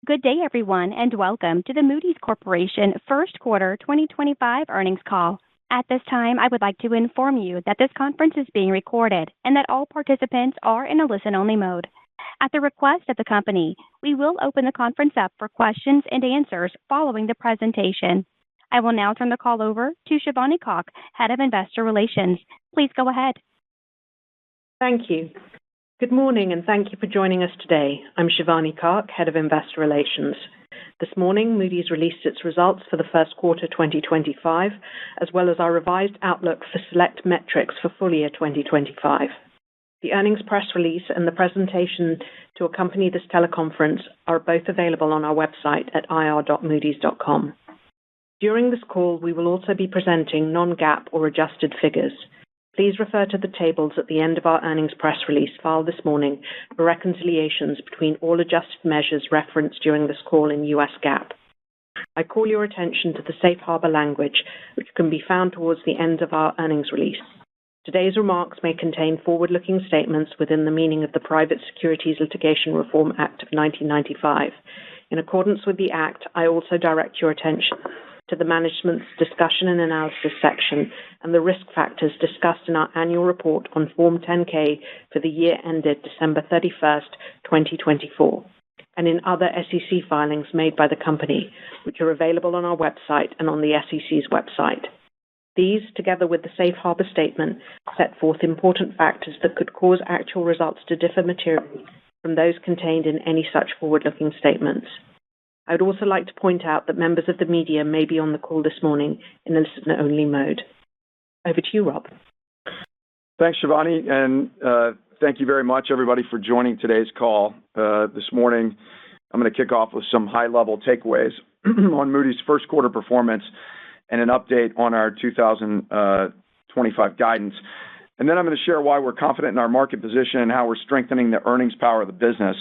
Good day, everyone, and welcome to the Moodys Corporation First Quarter 2025 earnings call. At this time, I would like to inform you that this conference is being recorded and that all participants are in a listen-only mode. At the request of the company, we will open the conference up for questions and answers following the presentation. I will now turn the call over to Shivani Kak, Head of Investor Relations. Please go ahead. Thank you. Good morning, and thank you for joining us today. I'm Shivani Kak, Head of Investor Relations. This morning, Moodys released its results for the first quarter 2025, as well as our revised outlook for select metrics for full year 2025. The earnings press release and the presentation to accompany this teleconference are both available on our website at ir.moodys.com. During this call, we will also be presenting non-GAAP or adjusted figures. Please refer to the tables at the end of our earnings press release filed this morning for reconciliations between all adjusted measures referenced during this call in U.S. GAAP. I call your attention to the safe harbor language, which can be found towards the end of our earnings release. Today's remarks may contain forward-looking statements within the meaning of the Private Securities Litigation Reform Act of 1995. In accordance with the Act, I also direct your attention to the Management's Discussion and Analysis section and the risk factors discussed in our annual report on Form 10-K for the year ended December 31st, 2024, and in other SEC filings made by the company, which are available on our website and on the SEC's website. These, together with the safe harbor statement, set forth important factors that could cause actual results to differ materially from those contained in any such forward-looking statements. I would also like to point out that members of the media may be on the call this morning in a listen-only mode. Over to you, Rob. Thanks, Shivani, and thank you very much, everybody, for joining today's call. This morning, I'm going to kick off with some high-level takeaways on Moody's first quarter performance and an update on our 2025 guidance. And then I'm going to share why we're confident in our market position and how we're strengthening the earnings power of the business.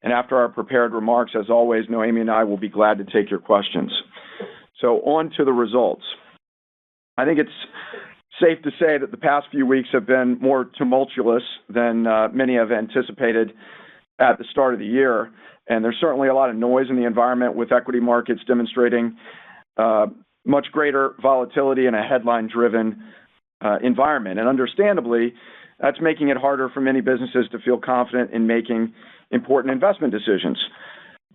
And after our prepared remarks, as always, Noémie and I will be glad to take your questions. So on to the results. I think it's safe to say that the past few weeks have been more tumultuous than many have anticipated at the start of the year. And there's certainly a lot of noise in the environment, with equity markets demonstrating much greater volatility in a headline-driven environment. And understandably, that's making it harder for many businesses to feel confident in making important investment decisions.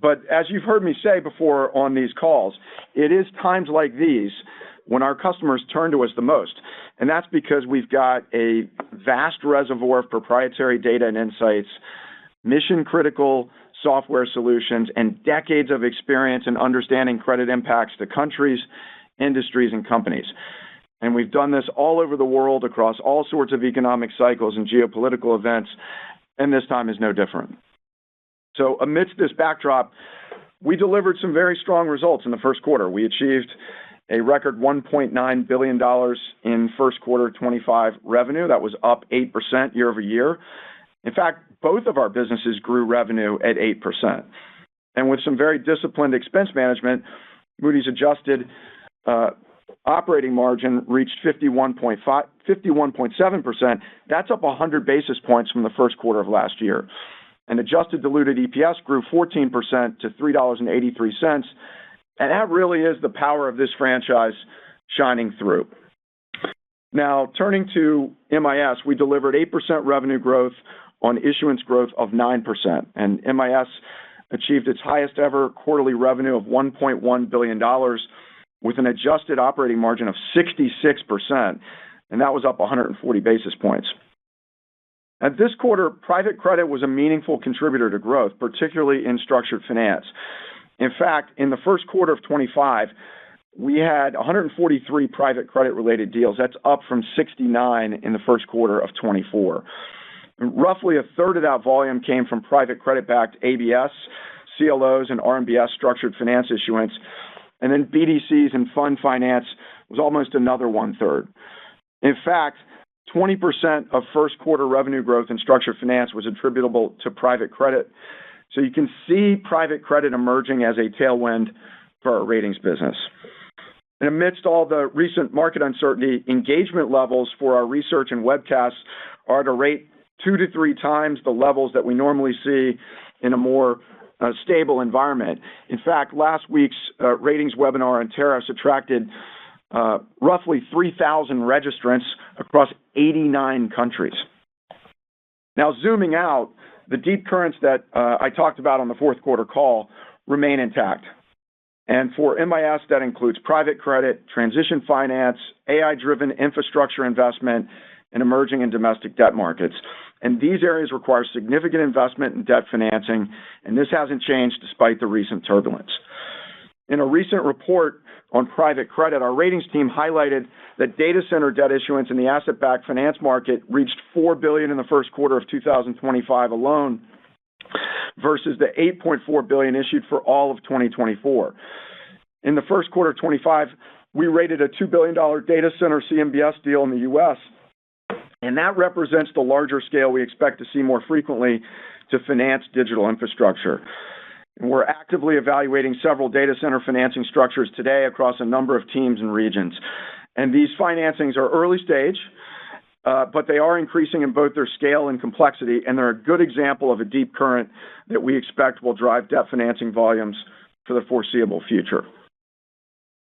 But as you've heard me say before on these calls, it is times like these when our customers turn to us the most. And that's because we've got a vast reservoir of proprietary data and insights, mission-critical software solutions, and decades of experience in understanding credit impacts to countries, industries, and companies. And we've done this all over the world across all sorts of economic cycles and geopolitical events, and this time is no different. So amidst this backdrop, we delivered some very strong results in the first quarter. We achieved a record $1.9 billion in first quarter 25 revenue. That was up 8% year over year. In fact, both of our businesses grew revenue at 8%. And with some very disciplined expense management, Moody's adjusted operating margin reached 51.7%. That's up 100 basis points from the first quarter of last year. And adjusted diluted EPS grew 14% to $3.83. And that really is the power of this franchise shining through. Now, turning to MIS, we delivered 8% revenue growth on issuance growth of 9%. And MIS achieved its highest ever quarterly revenue of $1.1 billion with an adjusted operating margin of 66%. And that was up 140 basis points. At this quarter, private credit was a meaningful contributor to growth, particularly in structured finance. In fact, in the first quarter of 25, we had 143 private credit-related deals. That's up from 69 in the first quarter of 24. Roughly a third of that volume came from private credit-backed ABS, CLOs, and RMBS structured finance issuance. And then BDCs and fund finance was almost another one-third. In fact, 20% of first quarter revenue growth in structured finance was attributable to private credit. So you can see private credit emerging as a tailwind for our ratings business. And amidst all the recent market uncertainty, engagement levels for our research and webcasts are at a rate 2 to 3 times the levels that we normally see in a more stable environment. In fact, last week's ratings webinar on tariffs attracted roughly 3,000 registrants across 89 countries. Now, zooming out, the deep currents that I talked about on the fourth quarter call remain intact. And for MIS, that includes private credit, transition finance, AI-driven infrastructure investment, and emerging and domestic debt markets. And these areas require significant investment in debt financing, and this hasn't changed despite the recent turbulence. In a recent report on private credit, our ratings team highlighted that data center debt issuance in the asset-backed finance market reached $4 billion in the first quarter of 2025 alone, versus the $8.4 billion issued for all of 2024. In the first quarter of 25, we rated a $2 billion data center CMBS deal in the U.S., and that represents the larger scale we expect to see more frequently to finance digital infrastructure. And we're actively evaluating several data center financing structures today across a number of teams and regions. And these financings are early stage, but they are increasing in both their scale and complexity, and they're a good example of a deep current that we expect will drive debt financing volumes for the foreseeable future.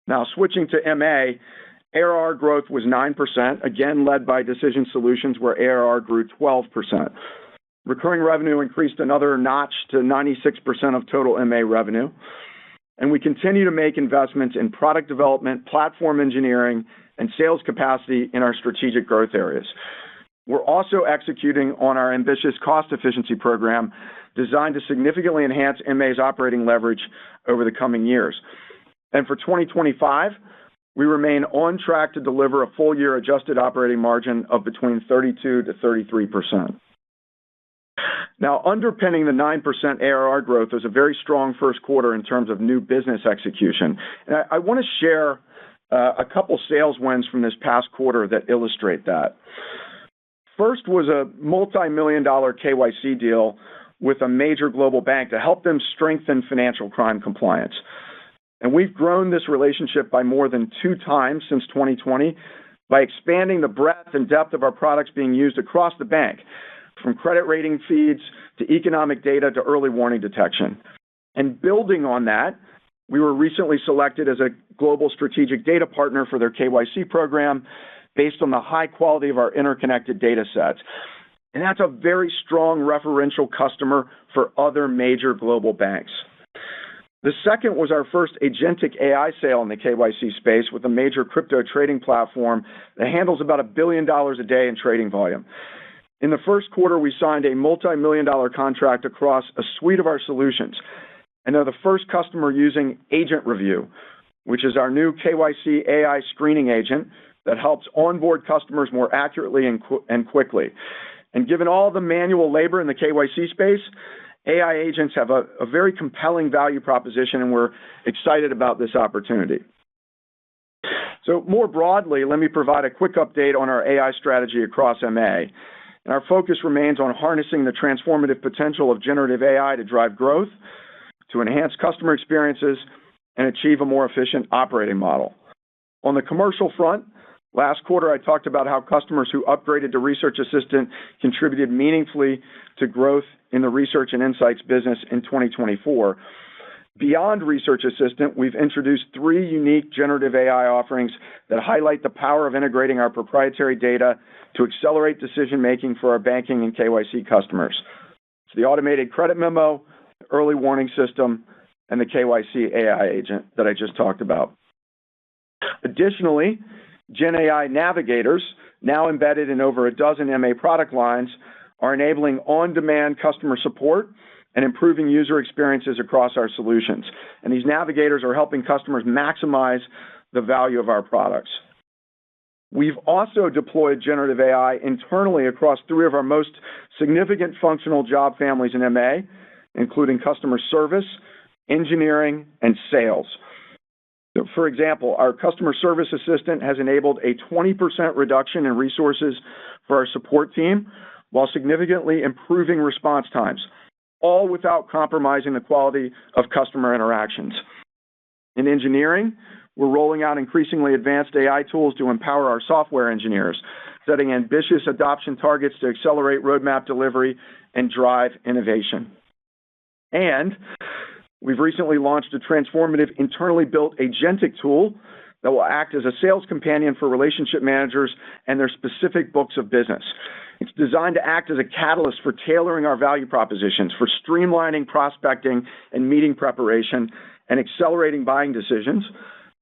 Now, switching to MA, ARR growth was 9%, again led by Decision Solutions, where ARR grew 12%. Recurring revenue increased another notch to 96% of total MA revenue. And we continue to make investments in product development, platform engineering, and sales capacity in our strategic growth areas. We're also executing on our ambitious cost efficiency program designed to significantly enhance MA's operating leverage over the coming years. And for 2025, we remain on track to deliver a full-year adjusted operating margin of between 32% to 33%. Now, underpinning the 9% ARR growth is a very strong first quarter in terms of new business execution. And I want to share a couple sales wins from this past quarter that illustrate that. First was a multi-million-dollar KYC deal with a major global bank to help them strengthen financial crime compliance. And we've grown this relationship by more than 2 times since 2020 by expanding the breadth and depth of our products being used across the bank, from credit rating feeds to economic data to early warning detection. And building on that, we were recently selected as a global strategic data partner for their KYC program based on the high quality of our interconnected data sets. And that's a very strong referential customer for other major global banks. The second was our first agentic AI sale in the KYC space with a major crypto trading platform that handles about $1 billion a day in trading volume. In the first quarter, we signed a multi-million-dollar contract across a suite of our solutions, and they're the first customer using Agent Review, which is our new KYC AI screening agent that helps onboard customers more accurately and quickly. And given all the manual labor in the KYC space, AI agents have a very compelling value proposition, and we're excited about this opportunity. So more broadly, let me provide a quick update on our AI strategy across MA. And our focus remains on harnessing the transformative potential of generative AI to drive growth, to enhance customer experiences, and achieve a more efficient operating model. On the commercial front, last quarter I talked about how customers who upgraded to Research Assistant contributed meaningfully to growth in the research and insights business in 2024. Beyond Research Assistant, we've introduced 3 unique generative AI offerings that highlight the power of integrating our proprietary data to accelerate decision-making for our banking and KYC customers. It's the automated credit memo, the early warning system, and the KYC AI agent that I just talked about. Additionally, Gen AI navigators, now embedded in over a dozen MA product lines, are enabling on-demand customer support and improving user experiences across our solutions. And these navigators are helping customers maximize the value of our products. We've also deployed generative AI internally across 3 of our most significant functional job families in MA, including customer service, engineering, and sales. So, for example, our customer service assistant has enabled a 20% reduction in resources for our support team while significantly improving response times, all without compromising the quality of customer interactions. In engineering, we're rolling out increasingly advanced AI tools to empower our software engineers, setting ambitious adoption targets to accelerate roadmap delivery and drive innovation. And we've recently launched a transformative internally built agentic tool that will act as a sales companion for relationship managers and their specific books of business. It's designed to act as a catalyst for tailoring our value propositions, for streamlining prospecting and meeting preparation, and accelerating buying decisions.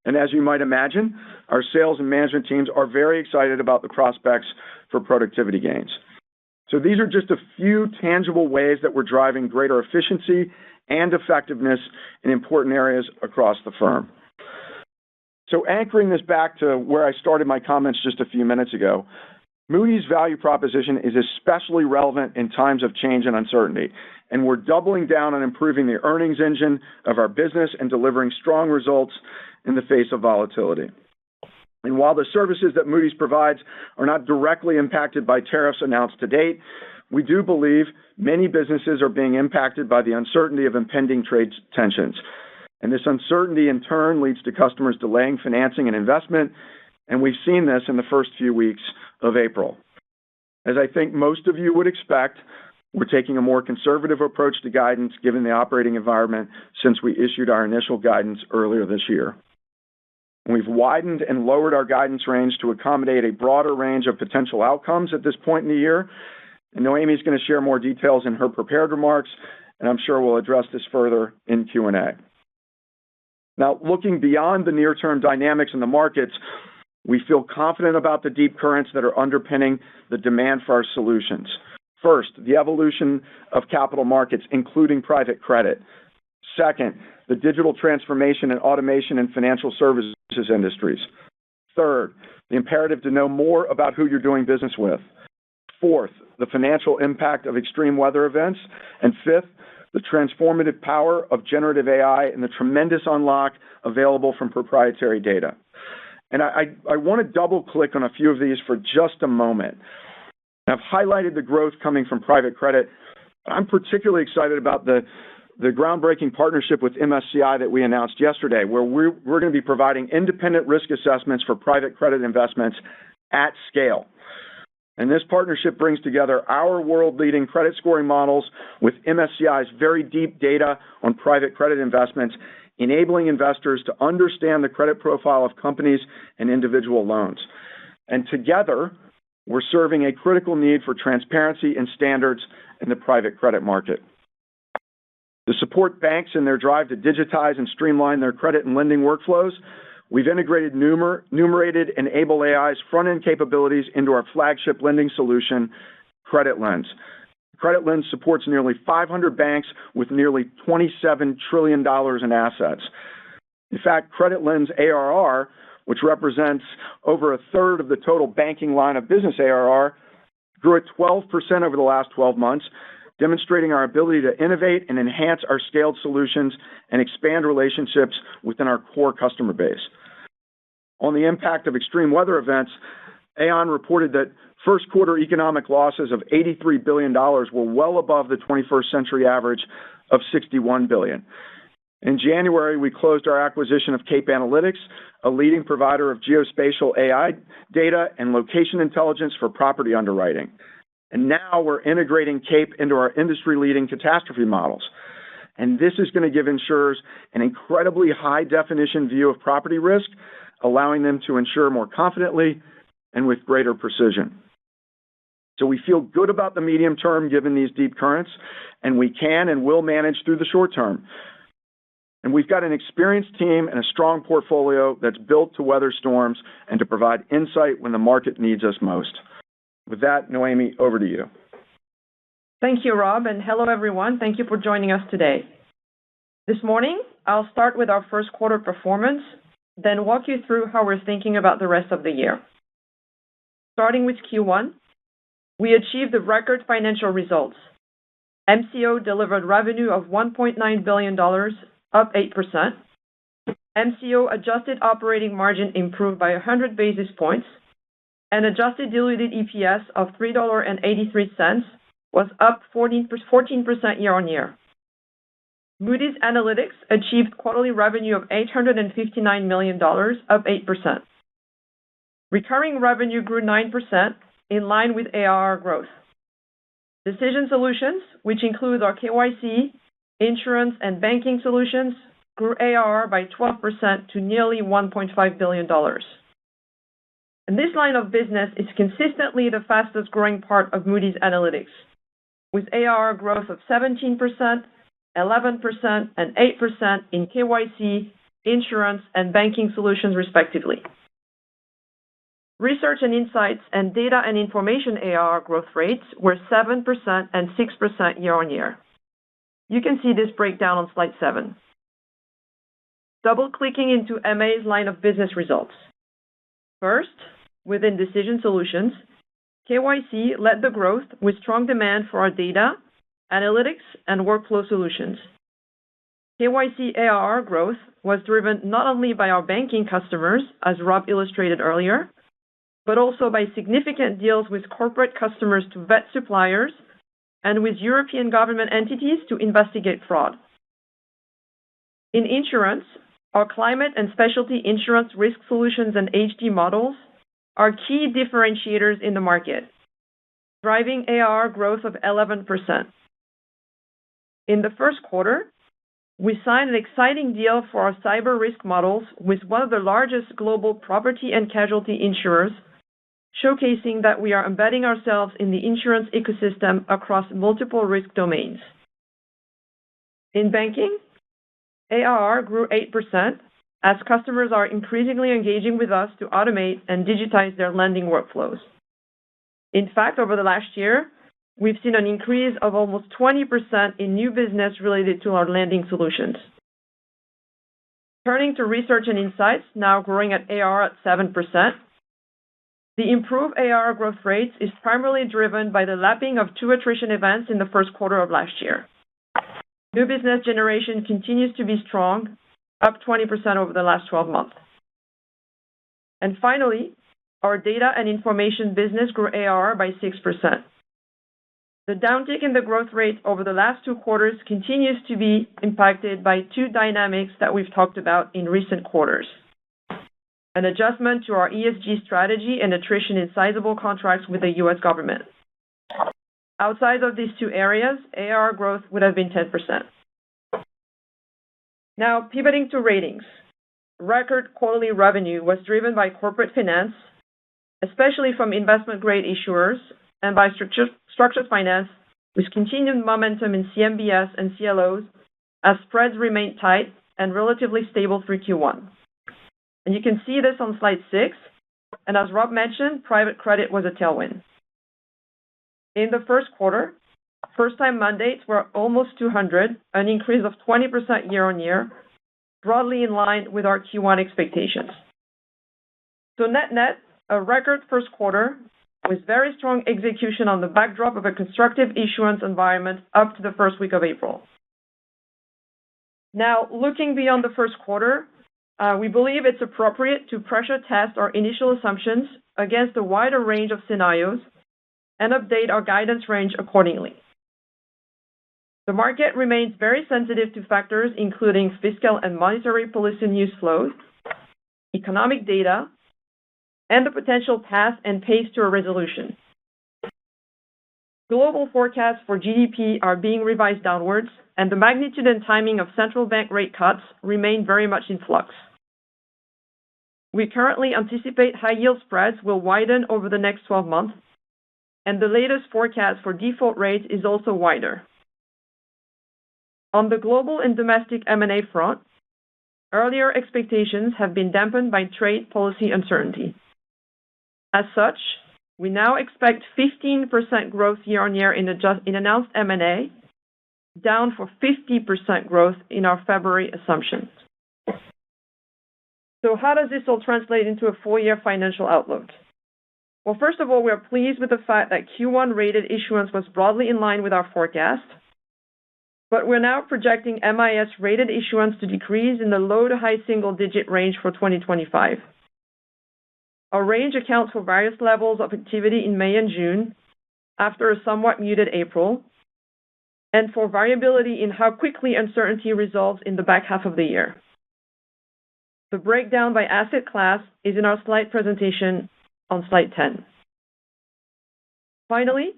And as you might imagine, our sales and management teams are very excited about the prospects for productivity gains. So these are just a few tangible ways that we're driving greater efficiency and effectiveness in important areas across the firm. So anchoring this back to where I started my comments just a few minutes ago, Moody's value proposition is especially relevant in times of change and uncertainty, and we're doubling down on improving the earnings engine of our business and delivering strong results in the face of volatility. And while the services that Moody's provides are not directly impacted by tariffs announced to date, we do believe many businesses are being impacted by the uncertainty of impending trade tensions. And this uncertainty, in turn, leads to customers delaying financing and investment, and we've seen this in the first few weeks of April. As I think most of you would expect, we're taking a more conservative approach to guidance given the operating environment since we issued our initial guidance earlier this year. And we've widened and lowered our guidance range to accommodate a broader range of potential outcomes at this point in the year. And Noémie's going to share more details in her prepared remarks, and I'm sure we'll address this further in Q&A. Now, looking beyond the near-term dynamics in the markets, we feel confident about the deep currents that are underpinning the demand for our solutions. First, the evolution of capital markets, including private credit. Second, the digital transformation and automation in financial services industries. Third, the imperative to know more about who you're doing business with. Fourth, the financial impact of extreme weather events. And fifth, the transformative power of generative AI and the tremendous unlock available from proprietary data. And I want to double-click on a few of these for just a moment. I've highlighted the growth coming from private credit. I'm particularly excited about the groundbreaking partnership with MSCI that we announced yesterday, where we're going to be providing independent risk assessments for private credit investments at scale. And this partnership brings together our world-leading credit scoring models with MSCI's very deep data on private credit investments, enabling investors to understand the credit profile of companies and individual loans. And together, we're serving a critical need for transparency and standards in the private credit market. To support banks in their drive to digitize and streamline their credit and lending workflows, we've integrated Numerated and Able AI's front-end capabilities into our flagship lending solution, Credit Lens. Credit Lens supports nearly 500 banks with nearly $27 trillion in assets. In fact, Credit Lens ARR, which represents over a third of the total banking line of business ARR, grew at 12% over the last 12 months, demonstrating our ability to innovate and enhance our scaled solutions and expand relationships within our core customer base. On the impact of extreme weather events, Aon reported that first quarter economic losses of $83 billion were well above the 21st century average of $61 billion. In January, we closed our acquisition of Cape Analytics, a leading provider of geospatial AI data and location intelligence for property underwriting. And now we're integrating Cape into our industry-leading catastrophe models. And this is going to give insurers an incredibly high-definition view of property risk, allowing them to insure more confidently and with greater precision. So we feel good about the medium term given these deep currents, and we can and will manage through the short term. And we've got an experienced team and a strong portfolio that's built to weather storms and to provide insight when the market needs us most. With that, Noémie, over to you. Thank you, Rob, and hello, everyone. Thank you for joining us today. This morning, I'll start with our first quarter performance, then walk you through how we're thinking about the rest of the year. Starting with Q1, we achieved the record financial results. MCO delivered revenue of $1.9 billion, up 8%. MCO adjusted operating margin improved by 100 basis points, and adjusted diluted EPS of $3.83 was up 14% year-on-year. Moody's Analytics achieved quarterly revenue of $859 million, up 8%. Recurring revenue grew 9%, in line with ARR growth. Decision Solutions, which includes our KYC, Insurance and banking solutions grew ARR by 12% to nearly $1.5 billion. And this line of business is consistently the fastest growing part of Moody's Analytics, with ARR growth of 17%, 11%, and 8% in KYC, insurance, and banking solutions, respectively. Research and insights and data and information ARR growth rates were 7% and 6% year-on-year. You can see this breakdown on slide 7. Double-clicking into MA's line of business results. First, within Decision Solutions, KYC led the growth with strong demand for our data, analytics, and workflow solutions. KYC ARR growth was driven not only by our banking customers, as Rob illustrated earlier, but also by significant deals with corporate customers to vet suppliers and with European government entities to investigate fraud. In insurance, our climate and specialty insurance risk solutions and HD models are key differentiators in the market, driving ARR growth of 11%. In the first quarter, we signed an exciting deal for our cyber risk models with one of the largest global property and casualty insurers, showcasing that we are embedding ourselves in the insurance ecosystem across multiple risk domains. In banking, ARR grew 8% as customers are increasingly engaging with us to automate and digitize their lending workflows. In fact, over the last year, we've seen an increase of almost 20% in new business related to our lending solutions. Turning to research and insights, now growing at ARR at 7%, the improved ARR growth rates is primarily driven by the lapping of 2 attrition events in the first quarter of last year. New business generation continues to be strong, up 20% over the last 12 months. And finally, our data and information business grew ARR by 6%. The downtick in the growth rate over the last 2 quarters continues to be impacted by 2 dynamics that we've talked about in recent quarters. An adjustment to our ESG strategy and attrition in sizable contracts with the U.S. government. Outside of these 2 areas, ARR growth would have been 10%. Now, pivoting to ratings. Record quarterly revenue was driven by corporate finance, especially from investment-grade issuers, and by structured finance, with continued momentum in CMBS and CLOs as spreads remained tight and relatively stable through Q1. And you can see this on slide 6, and as Rob mentioned, private credit was a tailwind. In the first quarter, first-time mandates were almost 200, an increase of 20% year-on-year, broadly in line with our Q1 expectations. So net-net, a record first quarter with very strong execution on the backdrop of a constructive issuance environment up to the first week of April. Now, looking beyond the first quarter, we believe it's appropriate to pressure test our initial assumptions against a wider range of scenarios and update our guidance range accordingly. The market remains very sensitive to factors including fiscal and monetary policy news flows, economic data, and the potential path and pace to a resolution. Global forecasts for GDP are being revised downwards, and the magnitude and timing of central bank rate cuts remain very much in flux. We currently anticipate high-yield spreads will widen over the next 12 months, and the latest forecast for default rates is also wider. On the global and domestic M&A front, earlier expectations have been dampened by trade policy uncertainty. As such, we now expect 15% growth year-on-year in announced M&A, down for 50% growth in our February assumptions. So how does this all translate into a full-year financial outlook? Well, first of all, we are pleased with the fact that Q1 rated issuance was broadly in line with our forecast, but we're now projecting MIS rated issuance to decrease in the low to high single-digit range for 2025. Our range accounts for various levels of activity in May and June, after a somewhat muted April, and for variability in how quickly uncertainty resolves in the back half of the year. The breakdown by asset class is in our slide presentation on slide 10. Finally,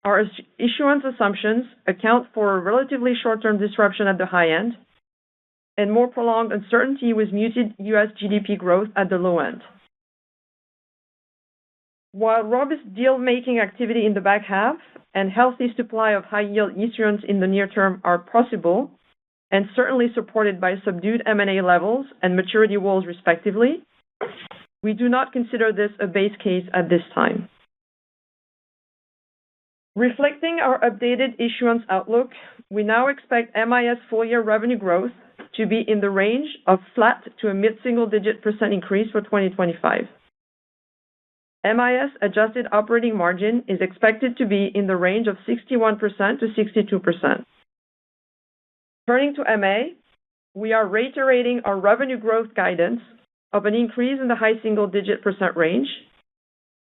Our issuance assumptions account for a relatively short-term disruption at the high end and more prolonged uncertainty with muted U.S. GDP growth at the low end. While robust deal-making activity in the back half and healthy supply of high-yield issuance in the near term are possible and certainly supported by subdued M&A levels and maturity walls respectively, we do not consider this a base case at this time. Reflecting our updated issuance outlook, we now expect MIS full-year revenue growth to be in the range of flat to a mid-single-digit % increase for 2025. MIS adjusted operating margin is expected to be in the range of 61% to 62%. Turning to MA, we are reiterating our revenue growth guidance of an increase in the high single-digit % range,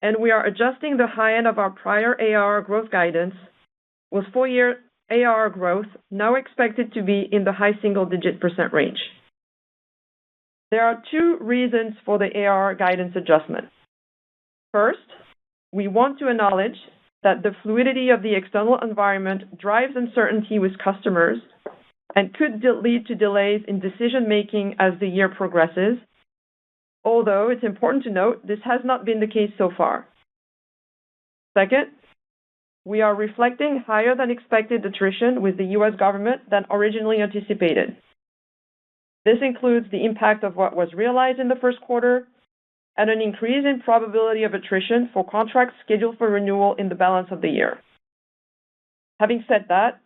and we are adjusting the high end of our prior ARR growth guidance, with full-year ARR growth now expected to be in the high single-digit % range. There are two reasons for the ARR guidance adjustment. First, we want to acknowledge that the fluidity of the external environment drives uncertainty with customers and could lead to delays in decision-making as the year progresses, although it's important to note this has not been the case so far. Second, we are reflecting higher than expected attrition with the U.S. government than originally anticipated. This includes the impact of what was realized in the first quarter and an increase in probability of attrition for contracts scheduled for renewal in the balance of the year. Having said that,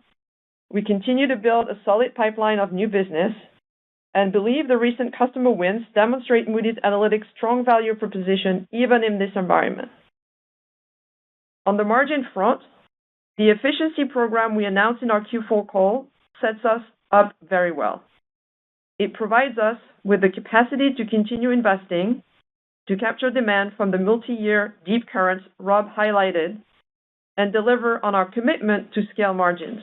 we continue to build a solid pipeline of new business and believe the recent customer wins demonstrate Moody's Analytics' strong value proposition even in this environment. On the margin front, the efficiency program we announced in our Q4 call sets us up very well. It provides us with the capacity to continue investing to capture demand from the multi-year deep currents Rob highlighted and deliver on our commitment to scale margins.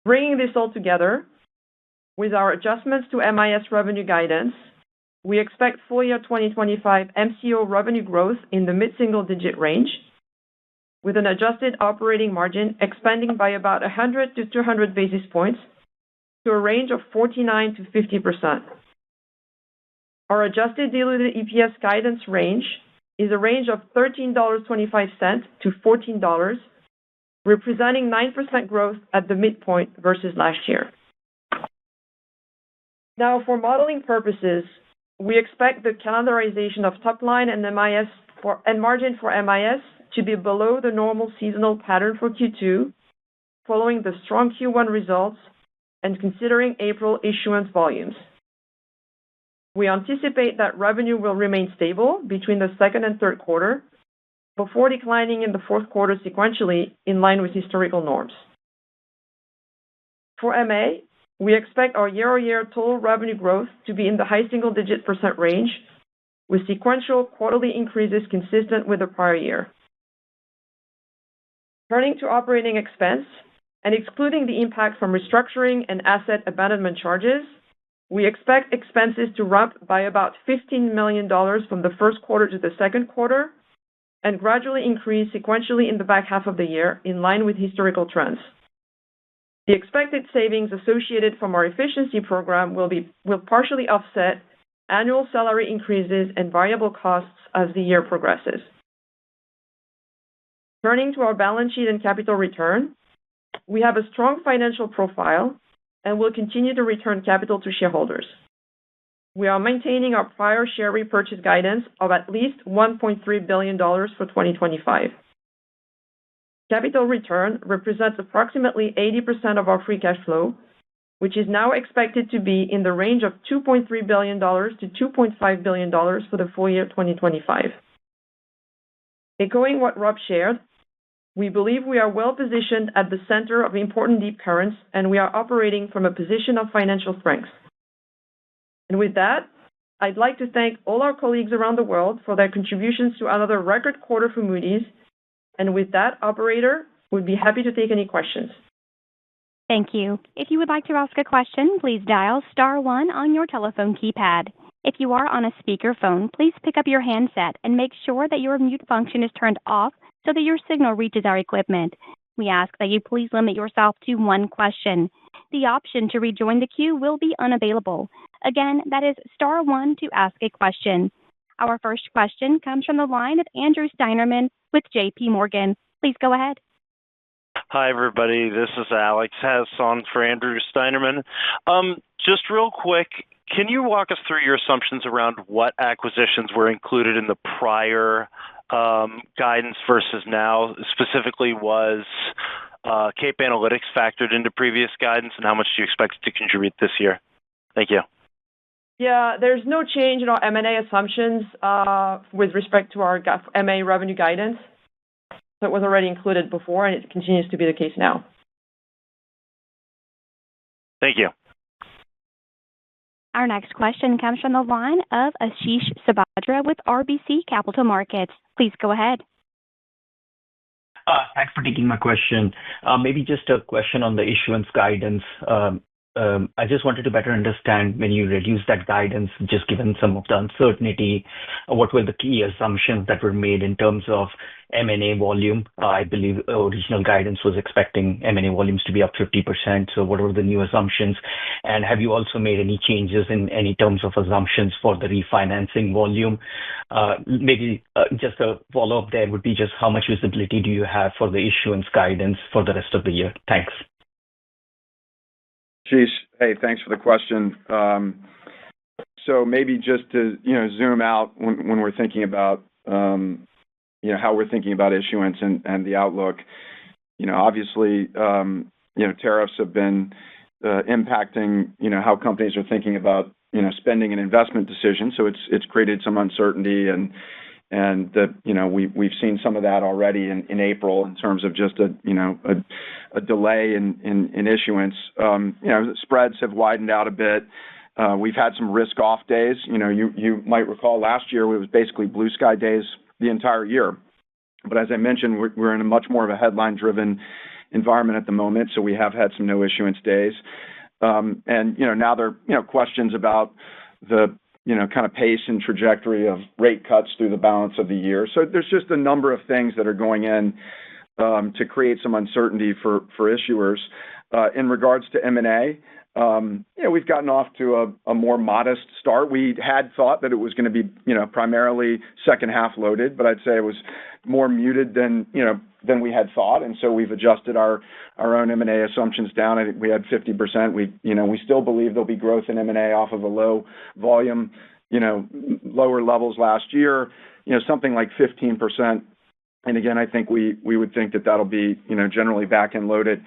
Bringing this all together, with our adjustments to MIS revenue guidance, we expect full-year 2025 MCO revenue growth in the mid-single-digit range, with an adjusted operating margin expanding by about 100 to 200 basis points to a range of 49% to 50%. Our adjusted diluted EPS guidance range is a range of $13.25 to $14, representing 9% growth at the midpoint versus last year. Now, for modeling purposes, we expect the calendarization of top line and margin for MIS to be below the normal seasonal pattern for Q2, following the strong Q1 results and considering April issuance volumes. We anticipate that revenue will remain stable between the second and third quarter, before declining in the fourth quarter sequentially in line with historical norms. For MA, we expect our year-over-year total revenue growth to be in the high single-digit % range, with sequential quarterly increases consistent with the prior year. Turning to operating expense, and excluding the impact from restructuring and asset abandonment charges, we expect expenses to ramp by about $15 million from the first quarter to the second quarter and gradually increase sequentially in the back half of the year in line with historical trends. The expected savings associated from our efficiency program will partially offset annual salary increases and variable costs as the year progresses. Turning to our balance sheet and capital return, we have a strong financial profile and will continue to return capital to shareholders. We are maintaining our prior share repurchase guidance of at least $1.3 billion for 2025. Capital return represents approximately 80% of our free cash flow, which is now expected to be in the range of $2.3 billion to $2.5 billion for the full year 2025. Echoing what Rob shared, we believe we are well positioned at the center of important deep currents, and we are operating from a position of financial strength. And with that, I'd like to thank all our colleagues around the world for their contributions to another record quarter for Moody's. And with that, operator, we'd be happy to take any questions. Thank you. If you would like to ask a question, please dial *1 on your telephone keypad. If you are on a speakerphone, please pick up your handset and make sure that your mute function is turned off so that your signal reaches our equipment. We ask that you please limit yourself to one question. The option to rejoin the queue will be unavailable. Again, that is star one to ask a question. Our first question comes from the line of Andrew Steinerman with JP Morgan. Please go ahead. Hi, everybody. This is Alex Hess on for Andrew Steinerman. Just real quick, can you walk us through your assumptions around what acquisitions were included in the prior guidance versus now? Specifically, was Cape Analytics factored into previous guidance, and how much do you expect it to contribute this year? Thank you. Yeah, there's no change in our M&A assumptions with respect to our M&A revenue guidance. So it was already included before, and it continues to be the case now. Thank you. Our next question comes from the line of Ashish Sabadra with RBC Capital Markets. Please go ahead. Thanks for taking my question. Maybe just a question on the issuance guidance. I just wanted to better understand when you reduced that guidance, just given some of the uncertainty, what were the key assumptions that were made in terms of M&A volume? I believe original guidance was expecting M&A volumes to be up 50%. So what were the new assumptions? And have you also made any changes in any terms of assumptions for the refinancing volume? Maybe just a follow-up there would be just how much visibility do you have for the issuance guidance for the rest of the year? Thanks. Sheesh. Hey, thanks for the question. So maybe just to zoom out when we're thinking about how we're thinking about issuance and the outlook. Obviously, tariffs have been impacting how companies are thinking about spending and investment decisions. So it's created some uncertainty, and we've seen some of that already in April in terms of just a delay in issuance. Spreads have widened out a bit. We've had some risk off days. You might recall last year it was basically blue sky days the entire year. But as I mentioned, we're in a much more of a headline-driven environment at the moment, so we have had some no issuance days. And now there are questions about the kind of pace and trajectory of rate cuts through the balance of the year. So there's just a number of things that are going in to create some uncertainty for issuers. In regards to M&A, we've gotten off to a more modest start. We had thought that it was going to be primarily second half loaded, but I'd say it was more muted than we had thought, and so we've adjusted our own M&A assumptions down. I think we had 50%. We still believe there'll be growth in M&A off of a low volume, lower levels last year, something like 15%. And again, I think we would think that that'll be generally back end loaded.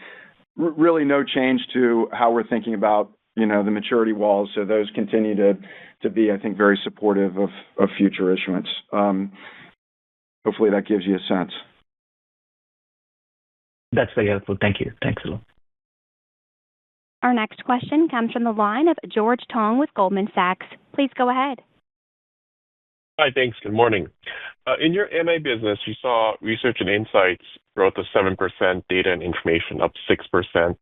Really no change to how we're thinking about the maturity walls. So those continue to be, I think, very supportive of future issuance. Hopefully that gives you a sense. That's very helpful. Thank you. Thanks a lot. Our next question comes from the line of George Tong with Goldman Sachs. Please go ahead. Hi, thanks. Good morning. In your MA business, you saw research and insights growth of 7%, data and information up 6%.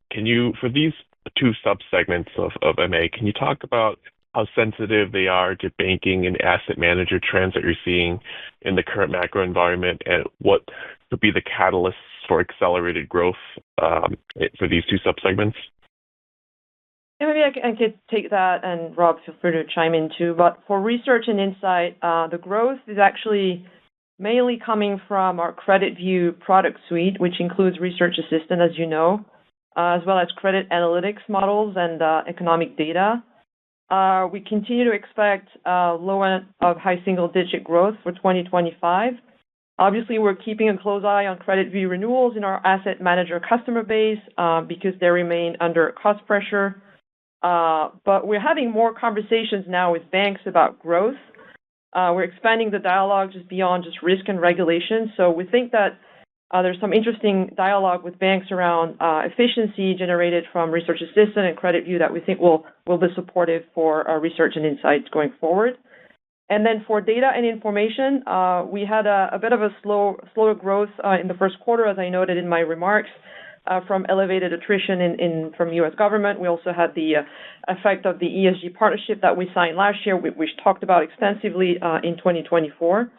For these two subsegments of MA, can you talk about how sensitive they are to banking and asset manager trends that you're seeing in the current macro environment, and what could be the catalysts for accelerated growth for these two subsegments? Yeah, maybe I could take that, and Rob, feel free to chime in too. But for research and insight, the growth is actually mainly coming from our CreditView product suite, which includes Research Assistant, as you know, as well as credit analytics models and economic data. We continue to expect low end of high single-digit growth for 2025. Obviously, we're keeping a close eye on CreditView renewals in our asset manager customer base because they remain under cost pressure. But we're having more conversations now with banks about growth. We're expanding the dialogue just beyond just risk and regulation. So we think that there's some interesting dialogue with banks around efficiency generated from Research Assistant and CreditView that we think will be supportive for our research and insights going forward. And then for data and information, we had a bit of a slower growth in the first quarter, as I noted in my remarks, from elevated attrition from U.S. government. We also had the effect of the ESG partnership that we signed last year, which talked about extensively in 2024.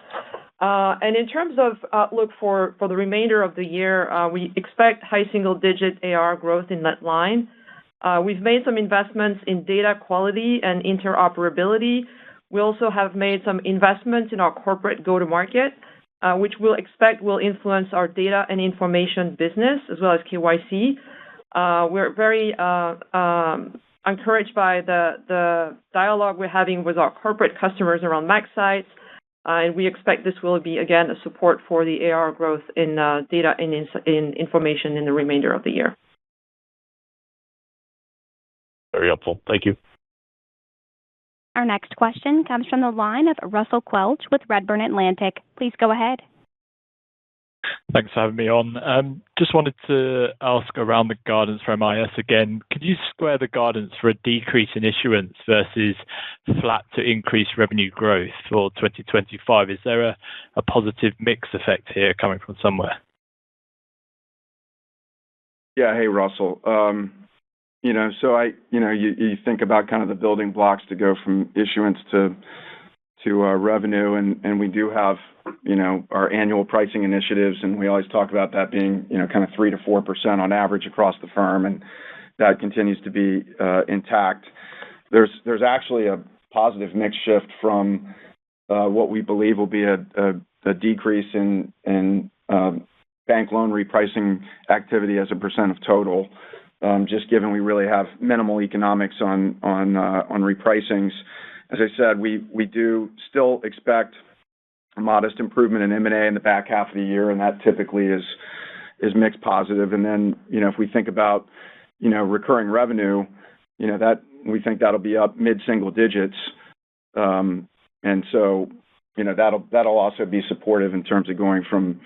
And in terms of outlook for the remainder of the year, we expect high single-digit AR growth in that line. We've made some investments in data quality and interoperability. We also have made some investments in our corporate go-to-market, which we'll expect will influence our data and information business as well as KYC. We're very encouraged by the dialogue we're having with our corporate customers around Max sites, and we expect this will be, again, a support for the AR growth in data and in information in the remainder of the year. Very helpful. Thank you. Our next question comes from the line of Russell Quelch with Redburn Atlantic. Please go ahead. Thanks for having me on. Just wanted to ask around the guidance for MIS again. Could you square the guidance for a decrease in issuance versus flat to increased revenue growth for 2025? Is there a positive mix effect here coming from somewhere? Yeah. Hey, Russell. You think about kind of the building blocks to go from issuance to revenue, and we do have, our annual pricing initiatives, and we always talk about that being, kind of 3 to 4% on average across the firm, and that continues to be intact. There's actually a positive mix shift from what we believe will be a decrease in bank loan repricing activity as a percent of total. Just given we really have minimal economics on repricings. As I said, we do still expect a modest improvement in M&A in the back half of the year, and that typically is mixed positive. And then, if we think about, recurring revenue, that we think that'll be up mid-single digits. And so, that'll also be supportive in terms of going from,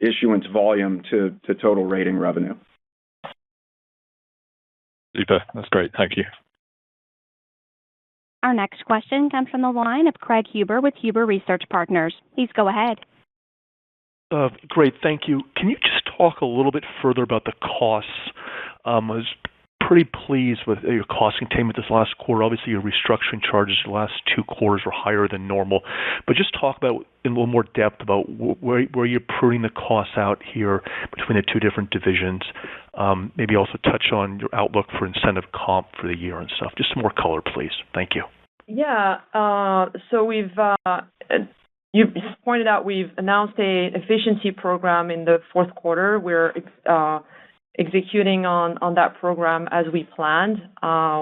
issuance volume to total rating revenue. Super. That's great. Thank you. Our next question comes from the line of Craig Huber with Huber Research Partners. Please go ahead. Great. Thank you. Can you just talk a little bit further about the costs? I was pretty pleased with your cost containment this last quarter. Obviously, your restructuring charges the last 2 quarters were higher than normal. But just talk about in a little more depth about where you're pruning the costs out here between the 2 different divisions. Maybe also touch on your outlook for incentive comp for the year and stuff. Just some more color, please. Thank you. Yeah. So you pointed out we've announced an efficiency program in the fourth quarter. We're executing on that program as we planned.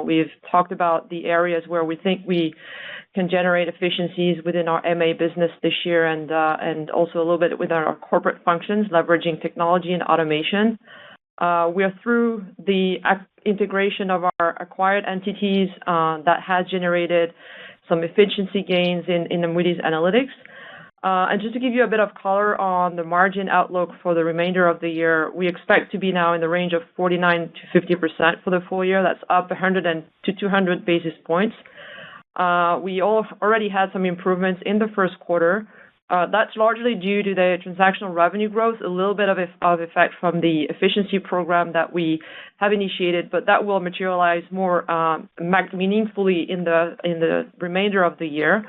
We've talked about the areas where we think we can generate efficiencies within our MA business this year and also a little bit within our corporate functions, leveraging technology and automation. We are through the integration of our acquired entities that has generated some efficiency gains in the Moody's analytics. And just to give you a bit of color on the margin outlook for the remainder of the year, we expect to be now in the range of 49 to 50% for the full year. That's up 100 to 200 basis points. We already had some improvements in the first quarter. That's largely due to the transactional revenue growth, a little bit of effect from the efficiency program that we have initiated, but that will materialize more meaningfully in the remainder of the year.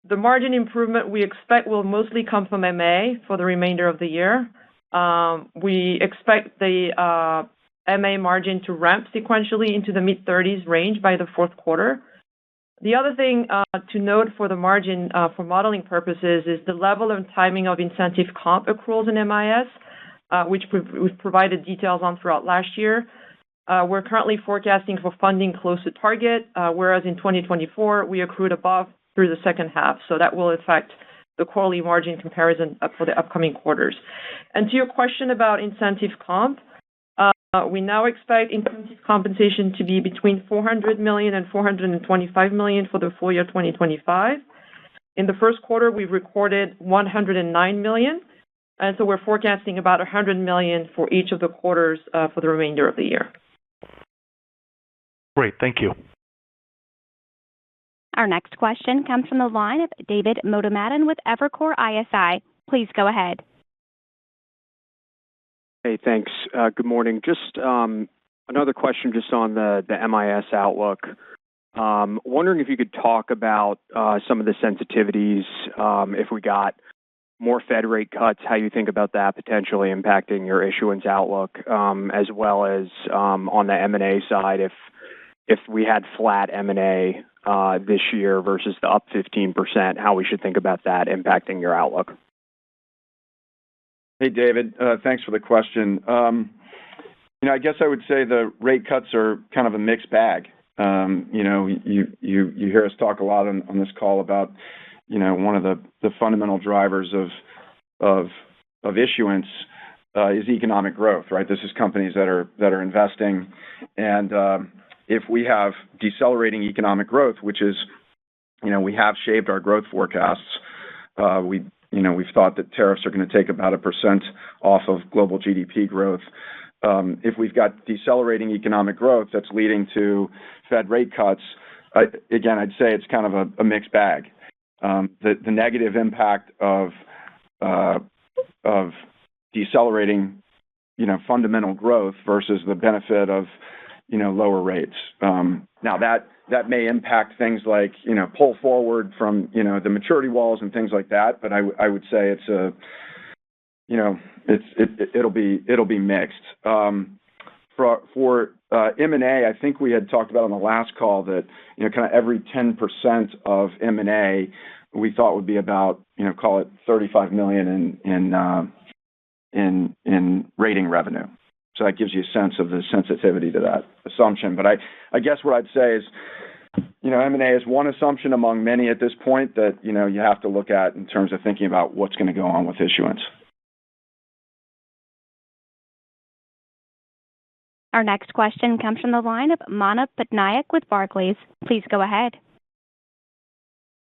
The margin improvement we expect will mostly come from MA for the remainder of the year. We expect the MA margin to ramp sequentially into the mid-30s range by the fourth quarter. The other thing to note for the margin for modeling purposes is the level and timing of incentive comp accruals in MIS, which we've provided details on throughout last year. We're currently forecasting for funding close to target, whereas in 2024, we accrued above through the second half. So that will affect the quarterly margin comparison for the upcoming quarters. And to your question about incentive comp, we now expect incentive compensation to be between $400 million and $425 million for the full year 2025. In the first quarter, we've recorded $109 million, and so we're forecasting about $100 million for each of the quarters for the remainder of the year. Great. Thank you. Our next question comes from the line of David Motemaden with Evercore ISI. Please go ahead. Hey, thanks. Good morning. Just another question just on the MIS outlook. Wondering if you could talk about some of the sensitivities if we got more Fed rate cuts, how you think about that potentially impacting your issuance outlook, as well as on the M&A side, if we had flat M&A this year versus the up 15%, how we should think about that impacting your outlook. Hey, David. Thanks for the question. I guess I would say the rate cuts are kind of a mixed bag. You hear us talk a lot on this call about, one of the fundamental drivers of issuance is economic growth, right? This is companies that are investing, and if we have decelerating economic growth, which is, we have shaved our growth forecasts. We've thought that tariffs are going to take about 1% off of global GDP growth. If we've got decelerating economic growth that's leading to Fed rate cuts, again, I'd say it's kind of a mixed bag. The negative impact of decelerating, fundamental growth versus the benefit of, lower rates. Now that may impact things like, pull forward from, the maturity walls and things like that. But I would say it'll be mixed. For M&A, I think we had talked about on the last call that kind of every 10% of M&A we thought would be about call it $35 million in rating revenue. So that gives you a sense of the sensitivity to that assumption. But I guess what I'd say is M&A is one assumption among many at this point that you have to look at in terms of thinking about what's going to go on with issuance. Our next question comes from the line of Manav Patnaik with Barclays. Please go ahead.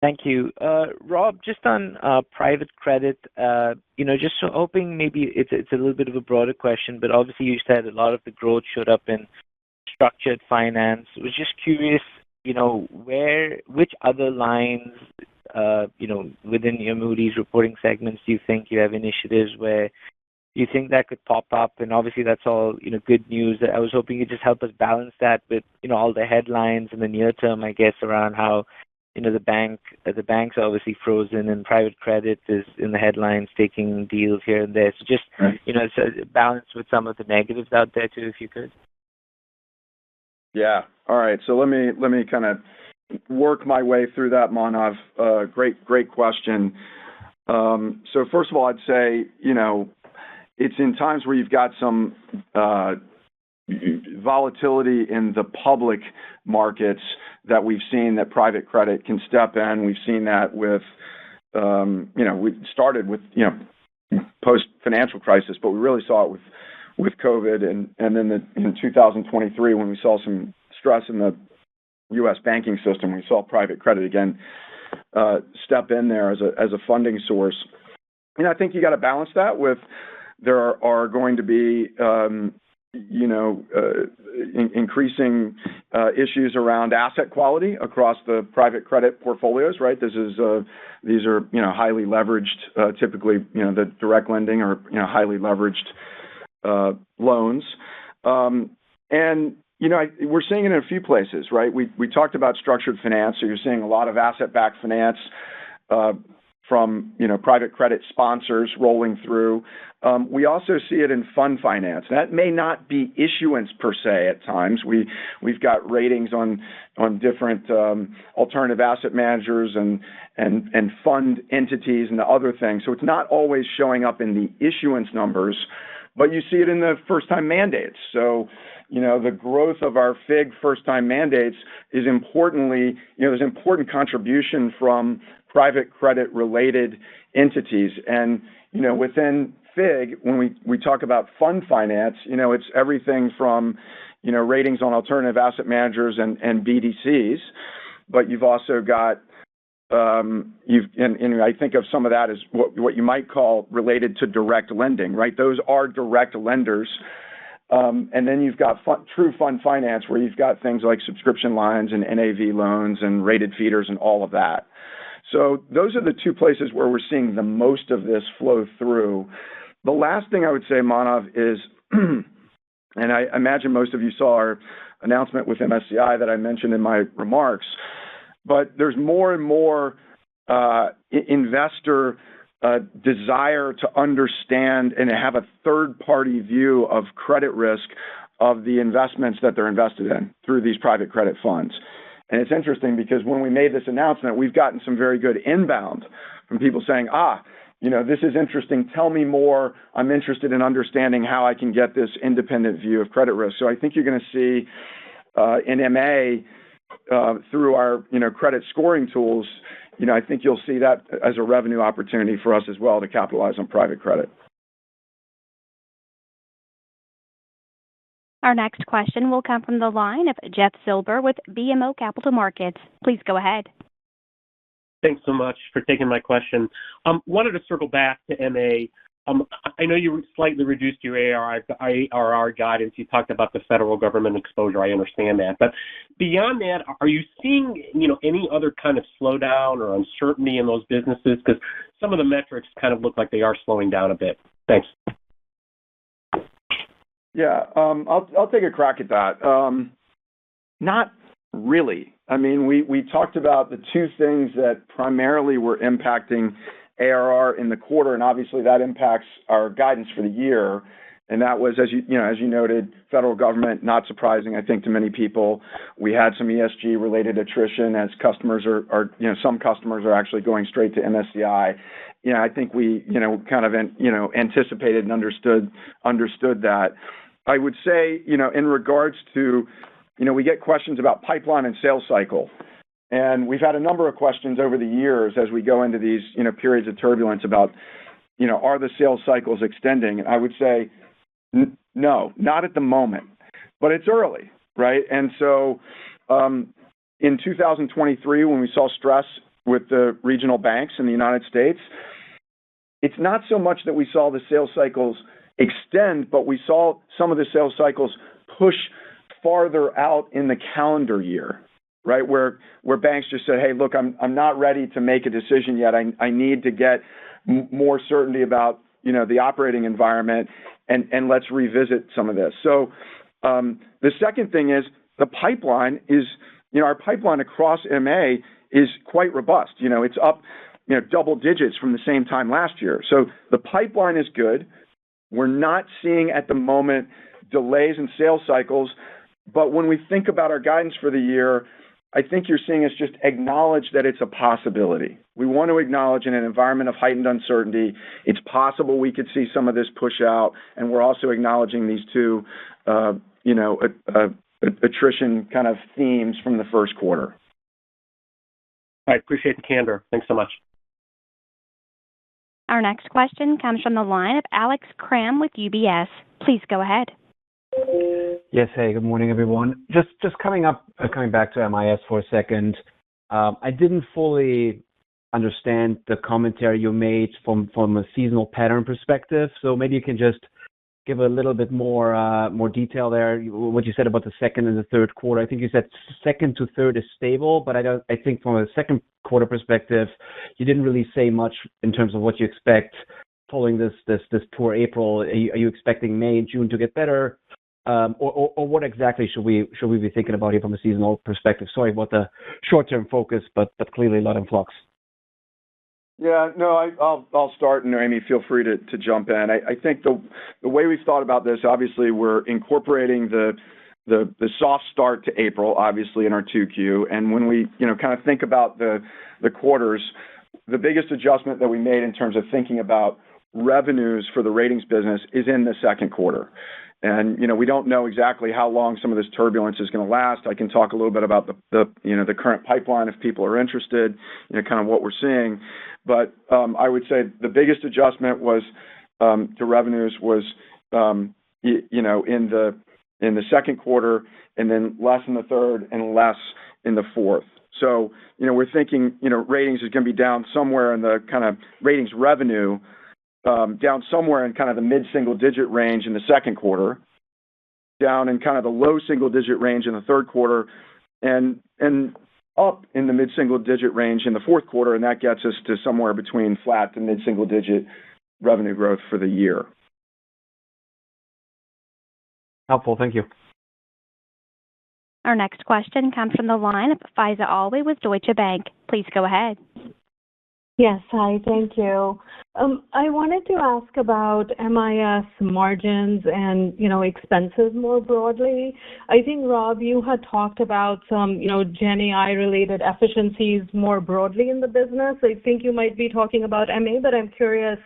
Thank you. Rob, just on private credit, just so hoping maybe it's a little bit of a broader question, but obviously you said a lot of the growth showed up in structured finance. I was just curious, which other lines, within your Moody's reporting segments do you think you have initiatives where you think that could pop up? And obviously that's all, good news. I was hoping you'd just help us balance that with, all the headlines in the near term, I guess, around how, the bank's obviously frozen and private credit is in the headlines taking deals here and there. So just, so balance with some of the negatives out there too, if you could. Yeah. All right. So let me kind of work my way through that, Manav. Great question. So first of all, I'd say, it's in times where you've got some volatility in the public markets that we've seen that private credit can step in. We've seen that with, we started with, post-financial crisis, but we really saw it with COVID and then in 2023 when we saw some stress in the U.S. banking system, we saw private credit again step in there as a funding source. And I think you got to balance that with there are going to be increasing issues around asset quality across the private credit portfolios, right? These are highly leveraged, typically the direct lending or highly leveraged loans, and we're seeing it in a few places, right? We talked about structured finance, so you're seeing a lot of asset-backed finance from private credit sponsors rolling through. We also see it in fund finance. That may not be issuance per se at times. We've got ratings on different alternative asset managers and fund entities and other things. So it's not always showing up in the issuance numbers, but you see it in the first-time mandates. So the growth of our FIG first-time mandates is importantly, there's important contribution from private credit-related entities. And, within FIG, when we talk about fund finance, it's everything from, ratings on alternative asset managers and BDCs, but you've also got, and I think of some of that as what you might call related to direct lending, right? Those are direct lenders. And then you've got true fund finance where you've got things like subscription lines and NAV loans and rated feeders and all of that. So those are the two places where we're seeing the most of this flow through. The last thing I would say, Manav, is, and I imagine most of you saw our announcement with MSCI that I mentioned in my remarks. But there's more and more investor desire to understand and have a third-party view of credit risk of the investments that they're invested in through these private credit funds. And it's interesting because when we made this announcement, we've gotten some very good inbound from people saying, this is interesting. Tell me more. I'm interested in understanding how I can get this independent view of credit risk. So I think you're going to see in MA through our, credit scoring tools, I think you'll see that as a revenue opportunity for us as well to capitalize on private credit. Our next question will come from the line of Jeff Silber with BMO Capital Markets. Please go ahead. Thanks so much for taking my question. Wanted to circle back to MA. I know you slightly reduced your ARR guidance. You talked about the federal government exposure. I understand that. But beyond that, are you seeing, any other kind of slowdown or uncertainty in those businesses? Because some of the metrics kind of look like they are slowing down a bit. Thanks. Yeah, I'll take a crack at that. Not really. I mean, we talked about the two things that primarily were impacting ARR in the quarter, and obviously that impacts our guidance for the year. And that was, as you noted, federal government, not surprising, I think, to many people. We had some ESG-related attrition as customers are some customers are actually going straight to MSCI. I think we, kind of, anticipated and understood that. I would say, in regards to, we get questions about pipeline and sales cycle. And we've had a number of questions over the years as we go into these, periods of turbulence about, are the sales cycles extending? And I would say, no, not at the moment, but it's early, right? And so in 2023, when we saw stress with the regional banks in the United States, it's not so much that we saw the sales cycles extend, but we saw some of the sales cycles push farther out in the calendar year, right? Where banks just said, hey, look, I'm not ready to make a decision yet. I need to get more certainty about, the operating environment and let's revisit some of this. So the second thing is the pipeline is, our pipeline across MA is quite robust. It's up, double digits from the same time last year. So the pipeline is good. We're not seeing at the moment delays in sales cycles, but when we think about our guidance for the year, I think you're seeing us just acknowledge that it's a possibility. We want to acknowledge in an environment of heightened uncertainty, it's possible we could see some of this push out, and we're also acknowledging these two, attrition kind of themes from the first quarter. I appreciate the candor. Thanks so much. Our next question comes from the line of Alex Kramm with UBS. Please go ahead. Yes. Hey, good morning, everyone. Just coming back to MIS for a second. I didn't fully understand the commentary you made from a seasonal pattern perspective. So maybe you can just give a little bit more detail there. What you said about the second and the third quarter. I think you said second to third is stable, but I think from a second quarter perspective, you didn't really say much in terms of what you expect following this poor April. Are you expecting May and June to get better? Or what exactly should we be thinking about here from a seasonal perspective? Sorry about the short-term focus, but clearly a lot in flux. Yeah, no, I'll start, and Amy, feel free to jump in. I think the way we've thought about this, obviously, we're incorporating the soft start to April, obviously, in our 2Q. And when we, kind of think about the quarters, the biggest adjustment that we made in terms of thinking about revenues for the ratings business is in the second quarter. And, we don't know exactly how long some of this turbulence is going to last. I can talk a little bit about the current pipeline if people are interested, kind of what we're seeing. But I would say the biggest adjustment was to revenues was, in the second quarter, and then less in the third and less in the fourth. So, we're thinking, ratings is going to be down somewhere in the kind of ratings revenue, down somewhere in kind of the mid-single digit range in the second quarter, down in kind of the low single digit range in the third quarter, and up in the mid-single digit range in the fourth quarter, and that gets us to somewhere between flat to mid-single digit revenue growth for the year. Helpful. Thank you. Our next question comes from the line of Faiza Alwy with Deutsche Bank. Please go ahead. Yes. Hi, thank you. I wanted to ask about MIS margins and, expenses more broadly. I think, Rob, you had talked about some, Gen AI related efficiencies more broadly in the business. I think you might be talking about MA, but I'm curious,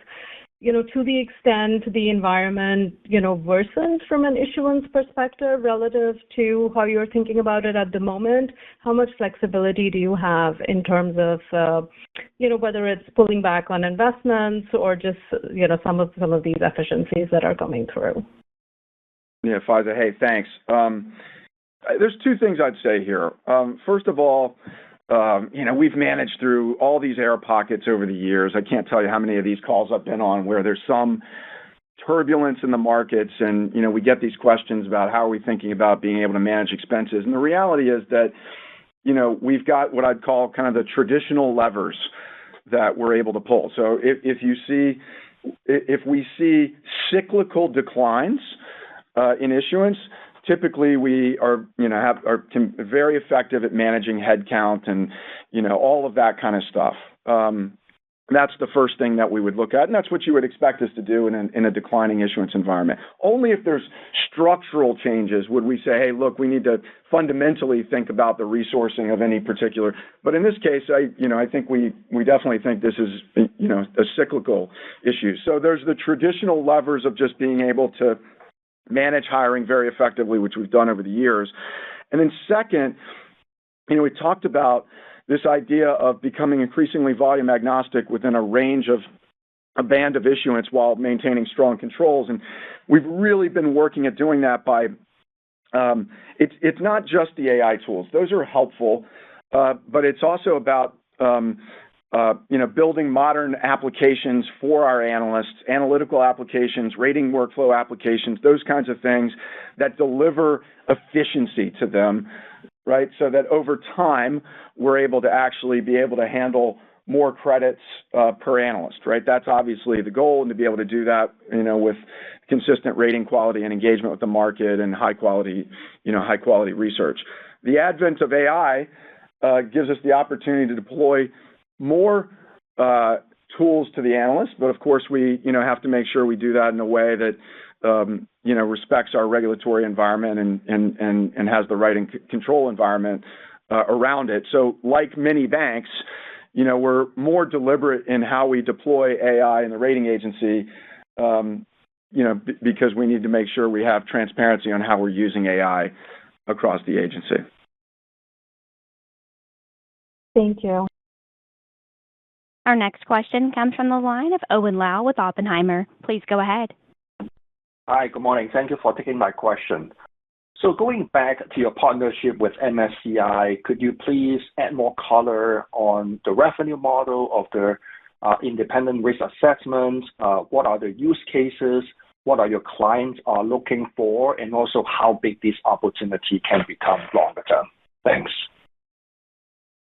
to the extent the environment, worsens from an issuance perspective relative to how you're thinking about it at the moment, how much flexibility do you have in terms of, whether it's pulling back on investments or just, some of these efficiencies that are coming through? Yeah, Faiza, hey, thanks. There's two things I'd say here. First of all, we've managed through all these air pockets over the years. I can't tell you how many of these calls I've been on where there's some turbulence in the markets and, we get these questions about how are we thinking about being able to manage expenses. And the reality is that, we've got what I'd call kind of the traditional levers that we're able to pull. So if we see cyclical declines in issuance, typically we are very effective at managing headcount and, all of that kind of stuff. That's the first thing that we would look at, and that's what you would expect us to do in a declining issuance environment. Only if there's structural changes would we say, hey, look, we need to fundamentally think about the resourcing of any particular. But in this case, I think we definitely think this is, a cyclical issue. So there's the traditional levers of just being able to manage hiring very effectively, which we've done over the years. And then second, we talked about this idea of becoming increasingly volume agnostic within a band of issuance while maintaining strong controls. And we've really been working at doing that by, it's not just the AI tools. Those are helpful, but it's also about, building modern applications for our analysts, analytical applications, rating workflow applications, those kinds of things that deliver efficiency to them, right? So that over time, we're able to actually be able to handle more credits per analyst, right? That's obviously the goal, and to be able to do that, with consistent rating quality and engagement with the market and high quality research. The advent of AI gives us the opportunity to deploy more tools to the analysts, but of course we have to make sure we do that in a way that respects our regulatory environment and has the right control environment around it. So like many banks, we're more deliberate in how we deploy AI in the rating agency, because we need to make sure we have transparency on how we're using AI across the agency. Thank you. Our next question comes from the line of Owen Lau with Oppenheimer. Please go ahead. Hi, good morning. Thank you for taking my question. So going back to your partnership with MSCI, could you please add more color on the revenue model of the independent risk assessment? What are the use cases? What are your clients are looking for? And also how big this opportunity can become longer term? Thanks.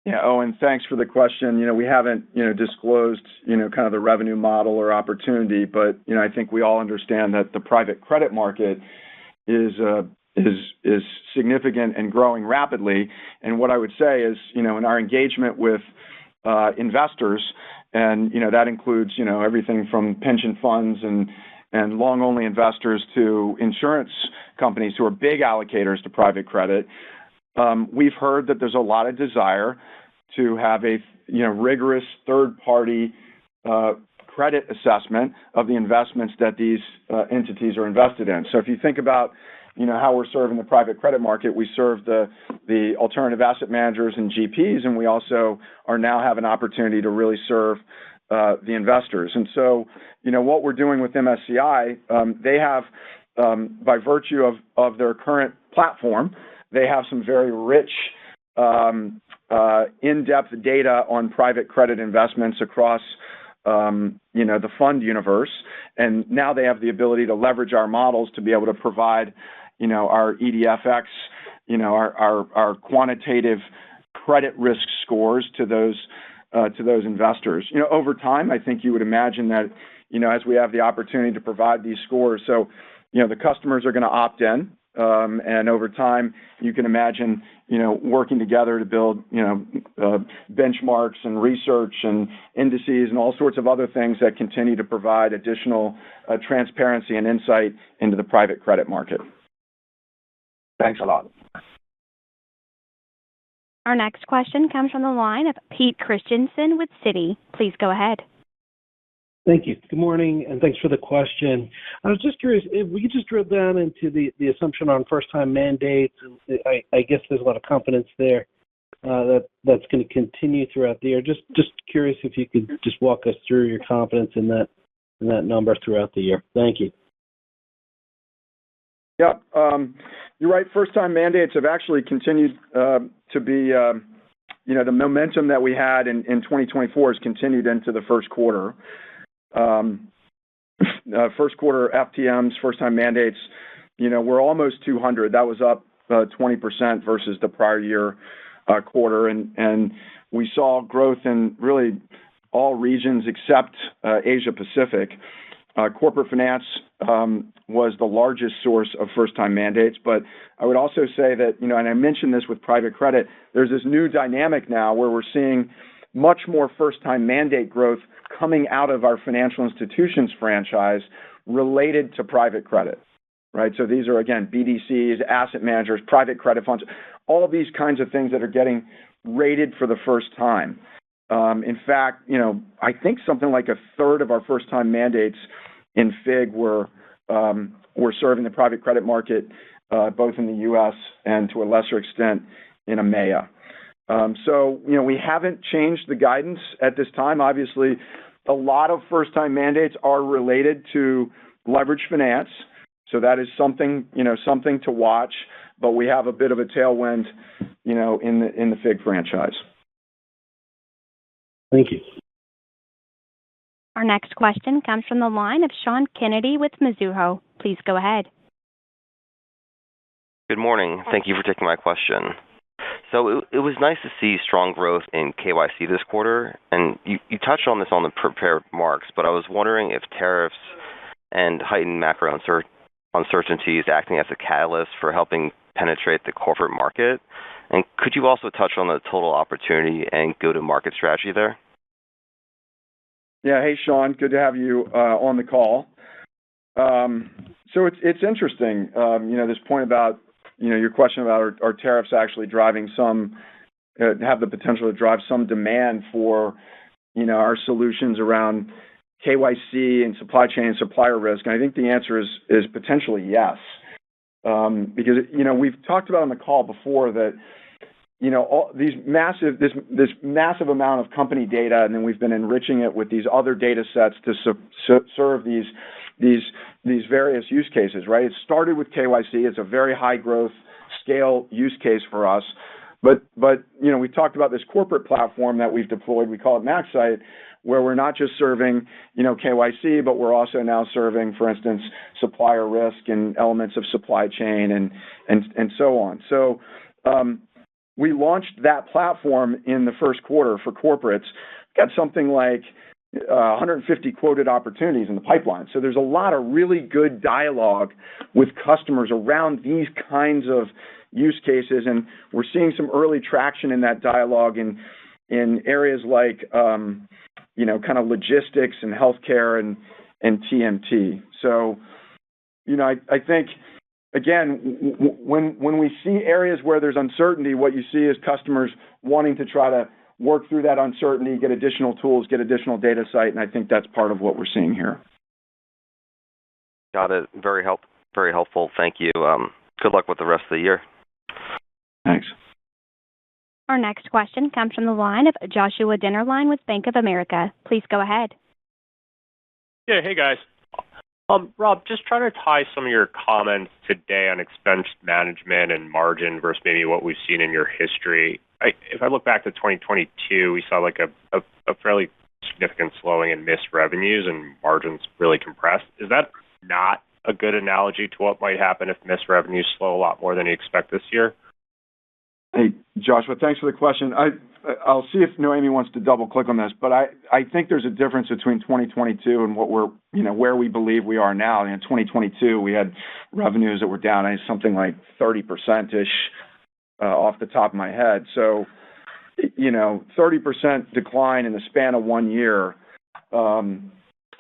Yeah, Owen, thanks for the question. We haven't, disclosed, kind of the revenue model or opportunity, but, I think we all understand that the private credit market is significant and growing rapidly. And what I would say is, in our engagement with investors, and, that includes, everything from pension funds and long-only investors to insurance companies who are big allocators to private credit, we've heard that there's a lot of desire to have a rigorous third-party credit assessment of the investments that these entities are invested in. So if you think about how we're serving the private credit market, we serve the alternative asset managers and GPs, and we also are now have an opportunity to really serve the investors. And so what we're doing with MSCI, they have by virtue of their current platform, they have some very rich in-depth data on private credit investments across, the fund universe. And now they have the ability to leverage our models to be able to provide, our EDFX, our quantitative credit risk scores to those investors. Over time, I think you would imagine that, as we have the opportunity to provide these scores, so, the customers are going to opt in. And over time, you can imagine, working together to build, benchmarks and research and indices and all sorts of other things that continue to provide additional transparency and insight into the private credit market. Thanks a lot. Our next question comes from the line of Pete Christensen with Citi. Please go ahead. Thank you. Good morning, and thanks for the question. I was just curious if we could just drill down into the assumption on first-time mandates. I guess there's a lot of confidence there that's going to continue throughout the year. Just curious if you could just walk us through your confidence in that number throughout the year. Thank you. Yeah, you're right. First-time mandates have actually continued to be, the momentum that we had in 2024 has continued into the first quarter. First quarter FTMs, first-time mandates, we're almost 200. That was up 20% versus the prior year quarter. And we saw growth in really all regions except Asia Pacific. Corporate finance was the largest source of first-time mandates. But I would also say that, and I mentioned this with private credit, there's this new dynamic now where we're seeing much more first-time mandate growth coming out of our financial institutions franchise related to private credit, right? So these are, again, BDCs, asset managers, private credit funds, all these kinds of things that are getting rated for the first time. In fact, I think something like a third of our first-time mandates in FIG were serving the private credit market, both in the U.S. and to a lesser extent in EMEA. So, we haven't changed the guidance at this time. Obviously, a lot of first-time mandates are related to leverage finance. So that is something to watch. But we have a bit of a tailwind, in the FIG franchise. Thank you. Our next question comes from the line of Sean Kennedy with Mizuho. Please go ahead. Good morning. Thank you for taking my question. So it was nice to see strong growth in KYC this quarter, and you touched on this on the prepared remarks, but I was wondering if tariffs and heightened macro uncertainty is acting as a catalyst for helping penetrate the corporate market. And could you also touch on the total opportunity and go-to-market strategy there? Yeah. Hey, Sean. Good to have you on the call. So it's interesting, this point about, your question about are tariffs actually driving have the potential to drive some demand for, our solutions around KYC and supply chain and supplier risk. And I think the answer is potentially yes. Because, we've talked about on the call before that, this massive amount of company data, and then we've been enriching it with these other data sets to serve these various use cases, right? It started with KYC. It's a very high growth scale use case for us. But we talked about this corporate platform that we've deployed. We call it MaxSight, where we're not just serving, KYC, but we're also now serving, for instance, supplier risk and elements of supply chain and so on. So, we launched that platform in the first quarter for corporates. Got something like 150 quoted opportunities in the pipeline. So there's a lot of really good dialogue with customers around these kinds of use cases, and we're seeing some early traction in that dialogue in areas like, kind of logistics and healthcare and TMT. So, I think, again, when we see areas where there's uncertainty, what you see is customers wanting to try to work through that uncertainty, get additional tools, get additional data site, and I think that's part of what we're seeing here. Got it. Very helpful. Thank you. Good luck with the rest of the year. Thanks. Our next question comes from the line of Joshua Dennerlein with Bank of America. Please go ahead. Yeah. Hey, guys. Rob, just trying to tie some of your comments today on expense management and margin versus maybe what we've seen in your history. If I look back to 2022, we saw like a fairly significant slowing in missed revenues and margins really compressed. Is that not a good analogy to what might happen if missed revenues slow a lot more than you expect this year? Hey, Joshua, thanks for the question. I'll see if Noémie wants to double click on this, but I think there's a difference between 2022 and what we're, where we believe we are now. In 2022, we had revenues that were down something like 30%-ish off the top of my head. So, 30% decline in the span of 1 year,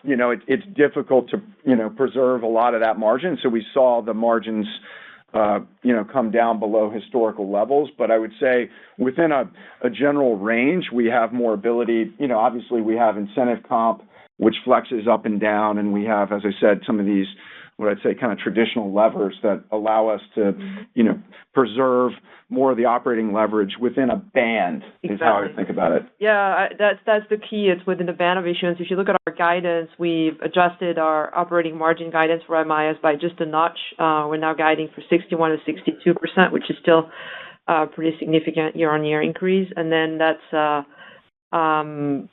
it's difficult to, preserve a lot of that margin. So we saw the margins come down below historical levels. But I would say within a general range, we have more ability. Obviously we have incentive comp, which flexes up and down, and we have, as I said, some of these, what I'd say, kind of traditional levers that allow us to, preserve more of the operating leverage within a band. Exactly. Is how I think about it. Yeah, that's the key. It's within the band of issuance. If you look at our guidance, we've adjusted our operating margin guidance for MIS by just a notch. We're now guiding for 61 to 62%, which is still a pretty significant year-on-year increase. And then that's, to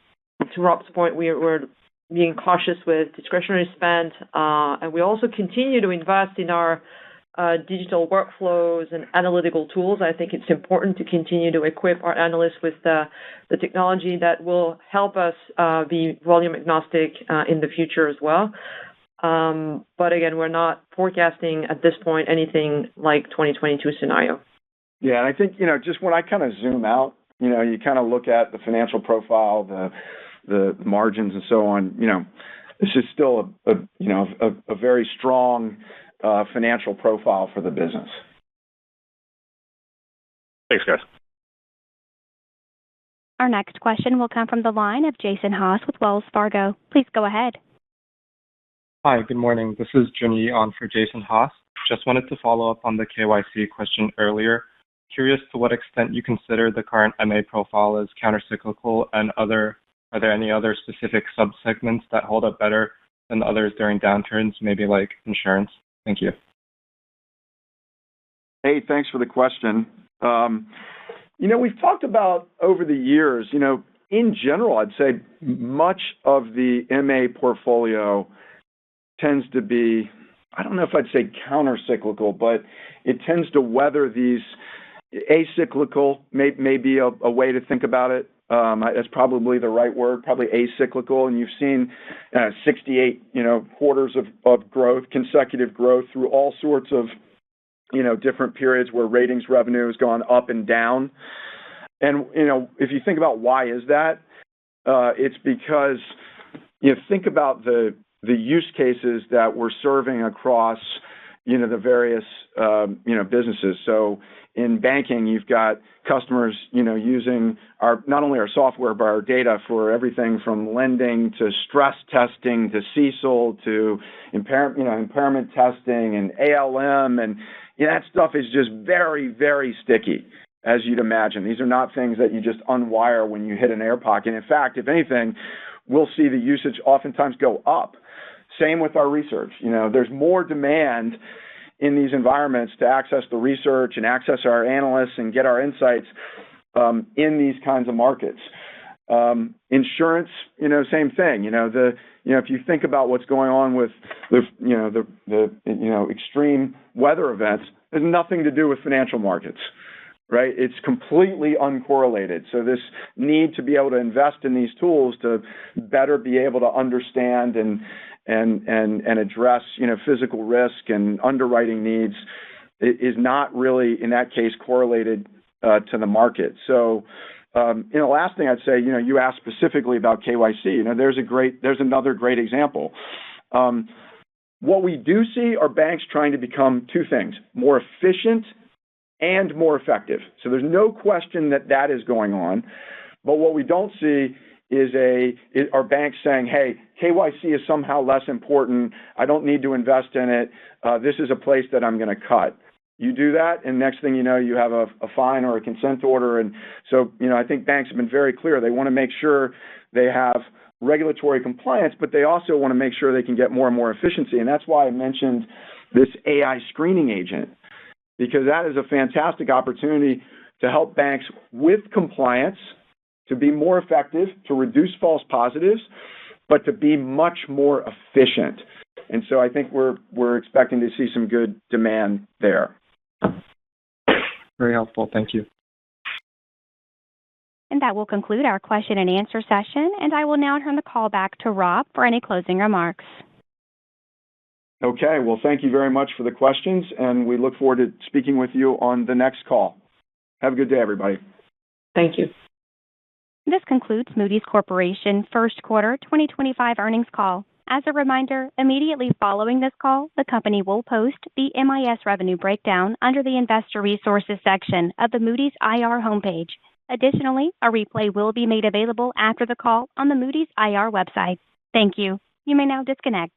Rob's point, we're being cautious with discretionary spend, and we also continue to invest in our digital workflows and analytical tools. I think it's important to continue to equip our analysts with the technology that will help us be volume agnostic in the future as well. But again, we're not forecasting at this point anything like 2022 scenario. Yeah, and I think, just when I kind of zoom out, you kind of look at the financial profile, the margins and so on, this is still a very strong financial profile for the business. Thanks, guys. Our next question will come from the line of Jason Haas with Wells Fargo. Please go ahead. Hi, good morning. This is Junyi on for Jason Haas. Just wanted to follow up on the KYC question earlier. Curious to what extent you consider the current MA profile as countercyclical, and are there any other specific subsegments that hold up better than others during downturns, maybe like insurance? Thank you. Hey, thanks for the question. We've talked about over the years, in general, I'd say much of the MA portfolio tends to be, I don't know if I'd say countercyclical, but it tends to weather these acyclical, may be a way to think about it. That's probably the right word, probably acyclical. And you've seen 68, quarters of growth, consecutive growth through all sorts of, different periods where ratings revenue has gone up and down. And, if you think about why is that, it's because you think about the use cases that we're serving across, the various, businesses. So in banking, you've got customers, using not only our software, but our data for everything from lending to stress testing to CECL to impairment testing and ALM. And that stuff is just very, very sticky, as you'd imagine. These are not things that you just unwire when you hit an air pocket. In fact, if anything, we'll see the usage oftentimes go up. Same with our research. There's more demand in these environments to access the research and access our analysts and get our insights in these kinds of markets. Insurance, same thing. If you think about what's going on with the extreme weather events, there's nothing to do with financial markets, right? It's completely uncorrelated. So this need to be able to invest in these tools to better be able to understand and address, physical risk and underwriting needs is not really, in that case, correlated to the market. So, last thing I'd say, you asked specifically about KYC. There's another great example. What we do see are banks trying to become two things: more efficient and more effective. So there's no question that is going on. But what we don't see are banks saying, hey, KYC is somehow less important. I don't need to invest in it. This is a place that I'm going to cut. You do that, and next thing you know, you have a fine or a consent order. And so, I think banks have been very clear. They want to make sure they have regulatory compliance, but they also want to make sure they can get more and more efficiency. And that's why I mentioned this AI screening agent, because that is a fantastic opportunity to help banks with compliance, to be more effective, to reduce false positives, but to be much more efficient. And so I think we're expecting to see some good demand there. Very helpful. Thank you. And that will conclude our question and answer session, and I will now turn the call back to Rob for any closing remarks. Okay, well, thank you very much for the questions, and we look forward to speaking with you on the next call. Have a good day, everybody. Thank you. This concludes Moody's Corporation First Quarter 2025 earnings call. As a reminder, immediately following this call, the company will post the MIS revenue breakdown under the Investor Resources section of the Moody's IR homepage. Additionally, a replay will be made available after the call on the Moody's IR website. Thank you. You may now disconnect.